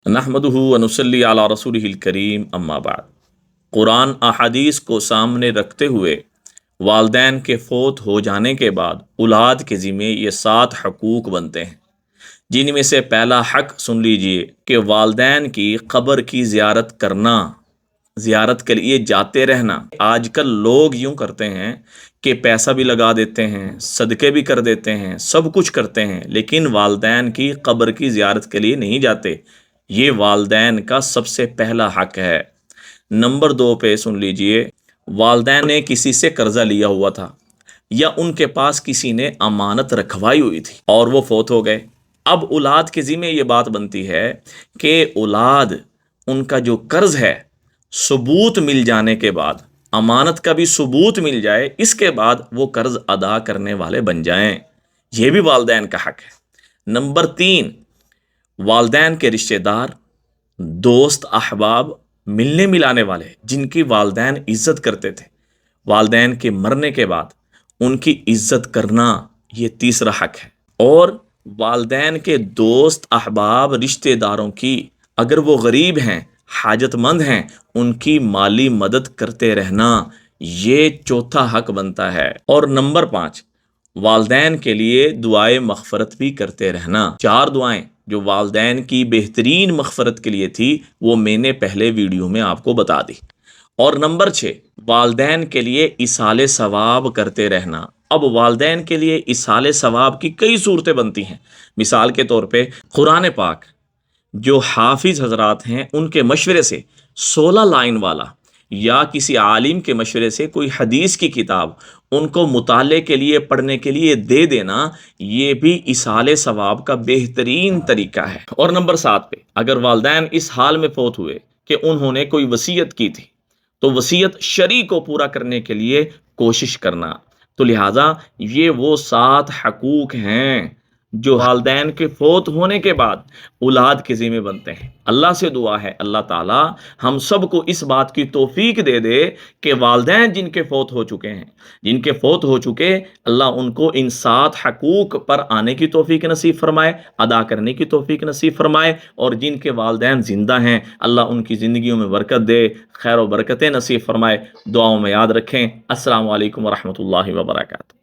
نحمدہ ونصلی علی رسولہ الکریم اما بعد۔ قرآن احادیث کو سامنے رکھتے ہوئے والدین کے فوت ہو جانے کے بعد اولاد کے ذمے یہ 7 حقوق بنتے ہیں، جن میں سے پہلا حق سن لیجئے کہ والدین کی قبر کی زیارت کرنا، زیارت کے لیے جاتے رہنا۔ آج کل لوگ یوں کرتے ہیں کہ پیسہ بھی لگا دیتے ہیں، صدقے بھی کر دیتے ہیں، سب کچھ کرتے ہیں، لیکن والدین کی قبر کی زیارت کے لیے نہیں جاتے۔ یہ والدین کا سب سے پہلا حق ہے۔ نمبر 2 پہ سن لیجئے، والدین نے کسی سے قرضہ لیا ہوا تھا یا ان کے پاس کسی نے امانت رکھوائی ہوئی تھی اور وہ فوت ہو گئے۔ اب اولاد کے ذمہ یہ بات بنتی ہے کہ اولاد ان کا جو قرض ہے ثبوت مل جانے کے بعد، امانت کا بھی ثبوت مل جائے، اس کے بعد وہ قرض ادا کرنے والے بن جائیں۔ یہ بھی والدین کا حق ہے۔ نمبر 3، والدین کے رشتہ دار، دوست، احباب، ملنے ملانے والے جن کی والدین عزت کرتے تھے، والدین کے مرنے کے بعد ان کی عزت کرنا، یہ تیسرا حق ہے۔ اور والدین کے دوست، احباب، رشتہ داروں کی اگر وہ غریب ہیں، حاجت مند ہیں، ان کی مالی مدد کرتے رہنا، یہ چوتھا حق بنتا ہے۔ اور نمبر 5، والدین کے لیے دعائے مغفرت بھی کرتے رہنا۔ 4 دعائیں جو والدین کی بہترین مغفرت کے لیے تھی، وہ میں نے پہلے ویڈیو میں آپ کو بتا دی۔ اور نمبر 6، والدین کے لیے ایصال ثواب کرتے رہنا۔ اب والدین کے لیے ایصال ثواب کی کئی صورتیں بنتی ہیں۔ مثال کے طور پہ قرآن پاک جو حافظ حضرات ہیں ان کے مشورے سے 16 لائن والا یا کسی عالم کے مشورے سے کوئی حدیث کی کتاب ان کو مطالعے کے لیے، پڑھنے کے لیے دے دینا، یہ بھی ایصال ثواب کا بہترین طریقہ ہے۔ اور نمبر 7 پہ اگر والدین اس حال میں فوت ہوئے کہ انہوں نے کوئی وصیت کی تھی تو وصیت شرعی کو پورا کرنے کے لیے کوشش کرنا۔ تو لہٰذا یہ وہ 7 حقوق ہیں جو والدین کے فوت ہونے کے بعد اولاد کے ذمہ بنتے ہیں۔ اللہ سے دعا ہے اللہ تعالی ہم سب کو اس بات کی توفیق دے دے کہ والدین جن کے فوت ہو چکے ہیں، جن کے فوت ہو چکے، اللہ ان کو ان 7 حقوق پر آنے کی توفیق نصیب فرمائے، ادا کرنے کی توفیق نصیب فرمائے، اور جن کے والدین زندہ ہیں اللہ ان کی زندگیوں میں برکت دے، خیر و برکتیں نصیب فرمائے۔ دعاؤں میں یاد رکھیں۔ السلام علیکم ورحمۃ اللہ وبرکاتہ۔